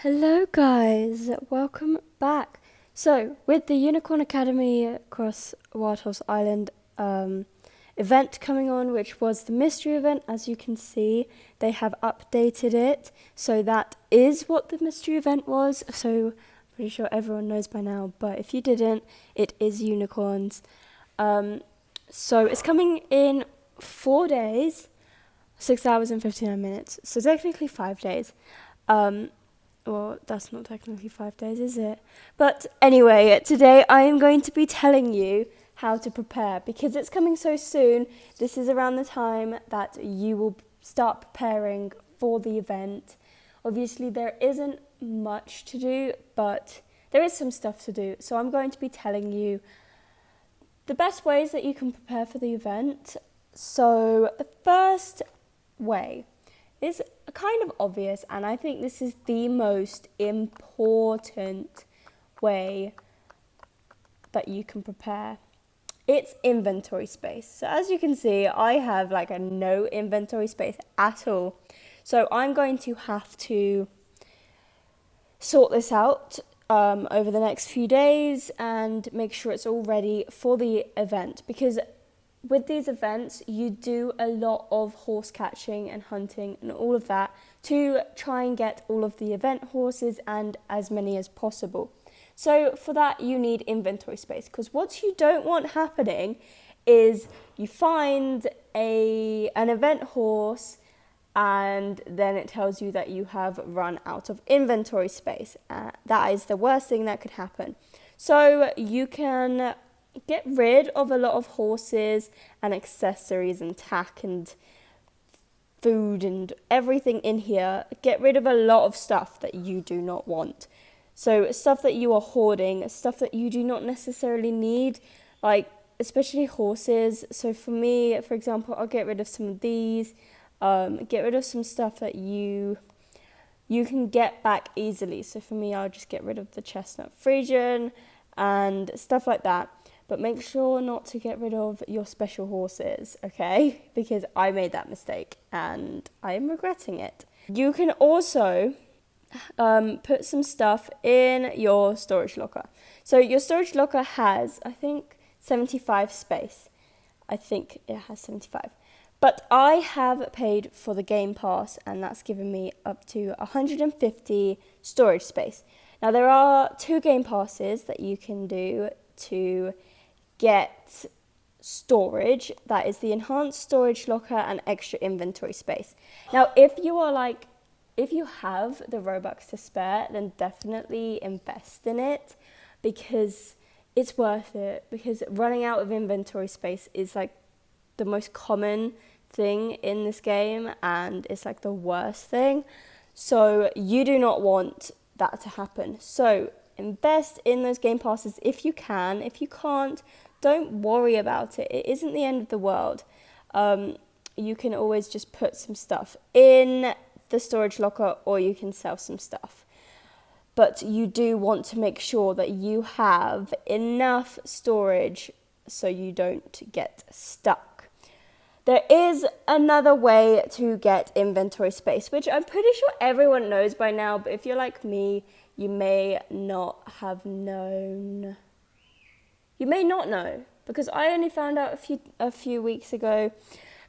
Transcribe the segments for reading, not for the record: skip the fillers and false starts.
Hello guys, welcome back. So, with the Unicorn Academy across Wild Horse Island event coming on, which was the mystery event, as you can see, they have updated it. So that is what the mystery event was. So, I'm pretty sure everyone knows by now, but if you didn't, it is unicorns. So it's coming in 4 days, 6 hours and 59 minutes. So technically 5 days. Well, that's not technically 5 days, is it? But anyway, today I am going to be telling you how to prepare because it's coming so soon. This is around the time that you will start preparing for the event. Obviously, there isn't much to do, but there is some stuff to do. So I'm going to be telling you the best ways that you can prepare for the event. So the first way is kind of obvious, and I think this is the most important way that you can prepare. It's inventory space. So as you can see, I have no inventory space at all. So I'm going to have to sort this out over the next few days and make sure it's all ready for the event, because with these events, you do a lot of horse catching and hunting and all of that to try and get all of the event horses and as many as possible. So for that, you need inventory space, because what you don't want happening is you find an event horse and then it tells you that you have run out of inventory space. That is the worst thing that could happen. So you can get rid of a lot of horses and accessories and tack and food and everything in here. Get rid of a lot of stuff that you do not want. So stuff that you are hoarding, stuff that you do not necessarily need, especially horses. So for me, for example, I'll get rid of some of these, get rid of some stuff that you can get back easily. So for me, I'll just get rid of the chestnut Friesian and stuff like that. But make sure not to get rid of your special horses, okay? Because I made that mistake and I am regretting it. You can also put some stuff in your storage locker. So your storage locker has, I think, 75 space. I think it has 75. But I have paid for the Game Pass, and that's given me up to 150 storage space. Now, there are 2 Game Passes that you can do to get storage. That is the enhanced storage locker and extra inventory space. Now, if you have the Robux to spare, then definitely invest in it, because it's worth it. Because running out of inventory space is the most common thing in this game, and it's the worst thing. So you do not want that to happen. So invest in those Game Passes if you can. If you can't, don't worry about it. It isn't the end of the world. You can always just put some stuff in the storage locker, or you can sell some stuff. But you do want to make sure that you have enough storage so you don't get stuck. There is another way to get inventory space, which I'm pretty sure everyone knows by now, but if you're like me, you may not have known. You may not know, because I only found out a few weeks ago.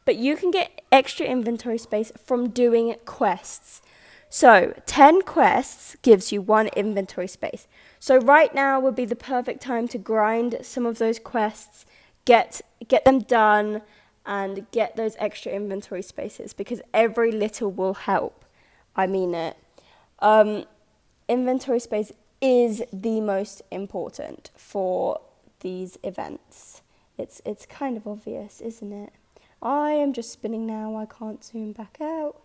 But you can get extra inventory space from doing quests. So 10 quests gives you 1 inventory space. So right now would be the perfect time to grind some of those quests, get them done, and get those extra inventory spaces, because every little will help. I mean it. Inventory space is the most important for these events. It's kind of obvious, isn't it? I am just spinning now, I can't zoom back out.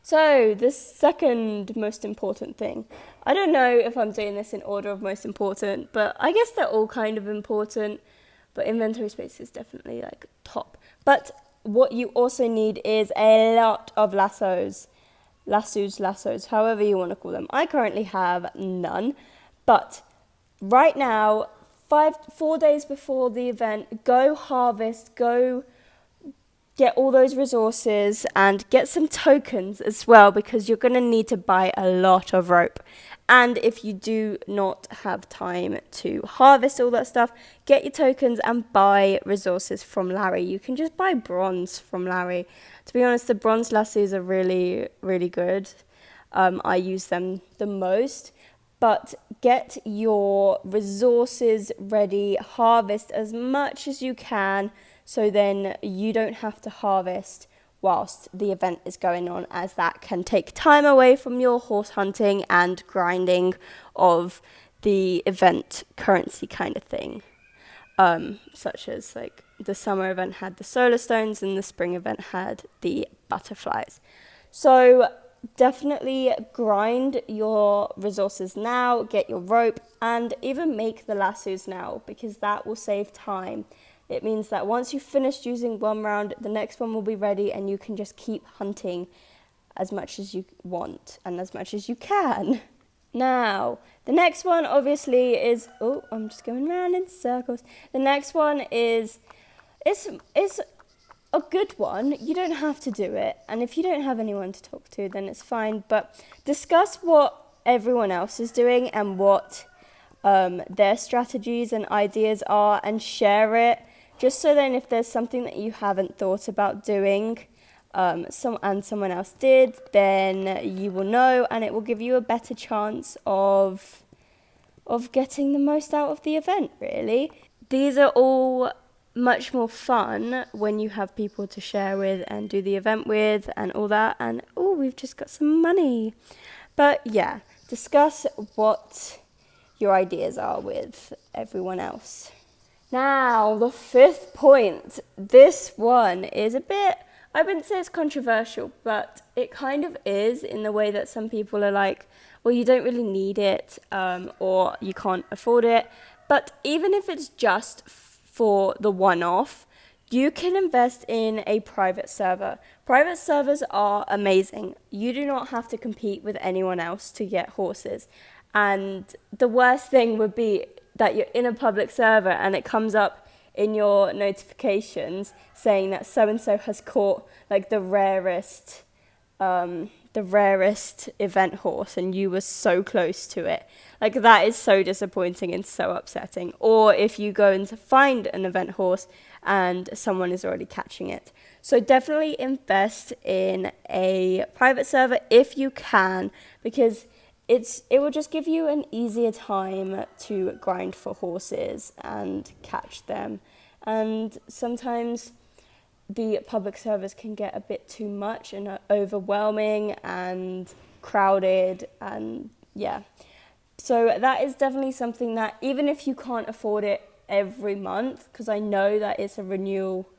So, the second most important thing. I don't know if I'm doing this in order of most important, but I guess they're all kind of important, but inventory space is definitely top. But what you also need is a lot of lassos, however you want to call them. I currently have none, but right now, 4 days before the event, go harvest, go get all those resources and get some tokens as well, because you're going to need to buy a lot of rope. And if you do not have time to harvest all that stuff, get your tokens and buy resources from Larry. You can just buy bronze from Larry. To be honest, the bronze lassos are really, really good. I use them the most. But get your resources ready, harvest as much as you can, so then you don't have to harvest whilst the event is going on, as that can take time away from your horse hunting and grinding of the event currency kind of thing. Such as like the summer event had the solar stones and the spring event had the butterflies. So definitely grind your resources now, get your rope, and even make the lassos now, because that will save time. It means that once you've finished using one round, the next one will be ready and you can just keep hunting as much as you want and as much as you can. Now, the next one obviously is, I'm just going around in circles. The next one is, it's a good one. You don't have to do it. And if you don't have anyone to talk to, then it's fine. But discuss what everyone else is doing and what their strategies and ideas are, and share it. Just so then if there's something that you haven't thought about doing, someone else did, then you will know, and it will give you a better chance of getting the most out of the event, really. These are all much more fun when you have people to share with and do the event with and all that. And we've just got some money. But yeah, discuss what your ideas are with everyone else. Now, the fifth point. This one is a bit, I wouldn't say it's controversial, but it kind of is, in the way that some people are like, well, you don't really need it, or you can't afford it. But even if it's just for the one-off, you can invest in a private server. Private servers are amazing. You do not have to compete with anyone else to get horses. And the worst thing would be that you're in a public server and it comes up in your notifications saying that so-and-so has caught like the rarest event horse, and you were so close to it. Like, that is so disappointing and so upsetting. Or if you go in to find an event horse and someone is already catching it. So definitely invest in a private server if you can, because it will just give you an easier time to grind for horses and catch them. And sometimes the public servers can get a bit too much and overwhelming and crowded, and yeah. So that is definitely something that, even if you can't afford it every month, because I know that it's a renewal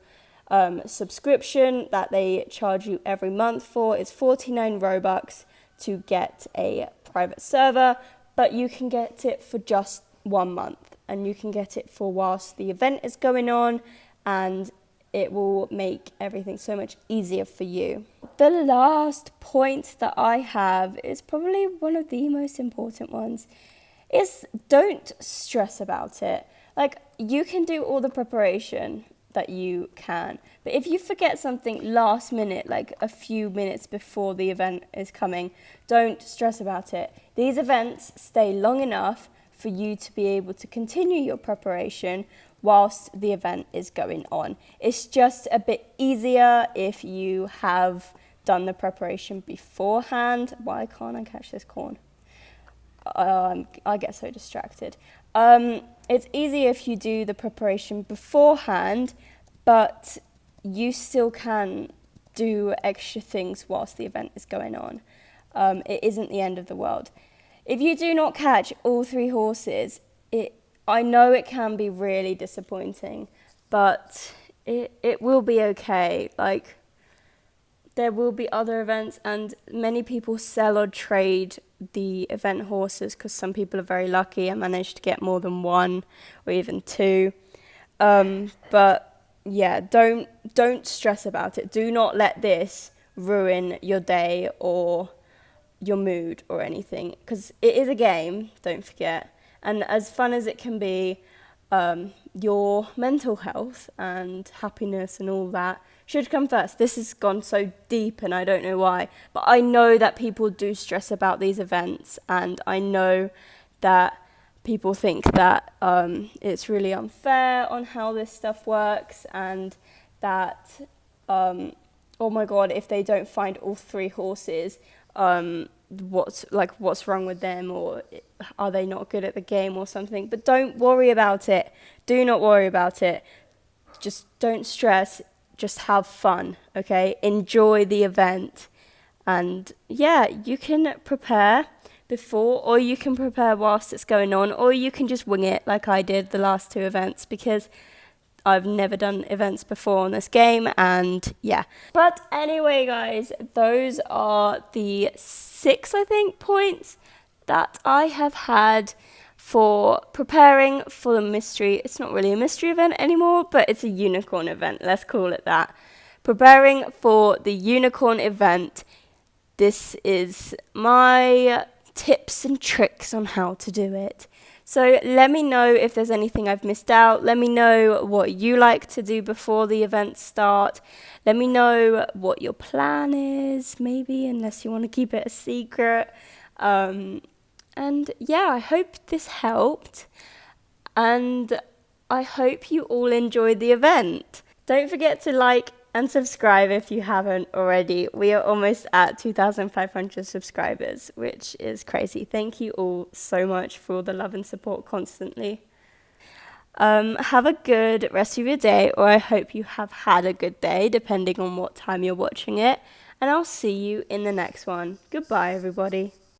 subscription that they charge you every month for, it's 49 Robux to get a private server, but you can get it for just 1 month, and you can get it for whilst the event is going on, and it will make everything so much easier for you. The last point that I have is probably one of the most important ones, is don't stress about it. Like, you can do all the preparation that you can, but if you forget something last minute, like a few minutes before the event is coming, don't stress about it. These events stay long enough for you to be able to continue your preparation whilst the event is going on. It's just a bit easier if you have done the preparation beforehand. Why can't I catch this corn? I get so distracted. It's easier if you do the preparation beforehand, but you still can do extra things whilst the event is going on. It isn't the end of the world. If you do not catch all 3 horses, I know it can be really disappointing, but it will be okay. Like, there will be other events, and many people sell or trade the event horses, because some people are very lucky and manage to get more than 1 or even 2. But yeah, don't stress about it. Do not let this ruin your day or your mood or anything, because it is a game, don't forget. And as fun as it can be, your mental health and happiness and all that should come first. This has gone so deep and I don't know why, but I know that people do stress about these events, and I know that people think that it's really unfair on how this stuff works, and that oh my god, if they don't find all 3 horses, what's wrong with them, or are they not good at the game or something. But don't worry about it. Do not worry about it. Just don't stress. Just have fun, okay? Enjoy the event. And yeah, you can prepare before, or you can prepare whilst it's going on, or you can just wing it like I did the last 2 events, because I've never done events before on this game, and yeah. But anyway, guys, those are the 6, I think, points that I have had for preparing for the mystery. It's not really a mystery event anymore, but it's a unicorn event. Let's call it that. Preparing for the unicorn event. This is my tips and tricks on how to do it. So let me know if there's anything I've missed out. Let me know what you like to do before the events start. Let me know what your plan is, maybe, unless you want to keep it a secret. And yeah, I hope this helped. And I hope you all enjoyed the event. Don't forget to like and subscribe if you haven't already. We are almost at 2,500 subscribers, which is crazy. Thank you all so much for all the love and support constantly. Have a good rest of your day, or I hope you have had a good day, depending on what time you're watching it. And I'll see you in the next one. Goodbye, everybody.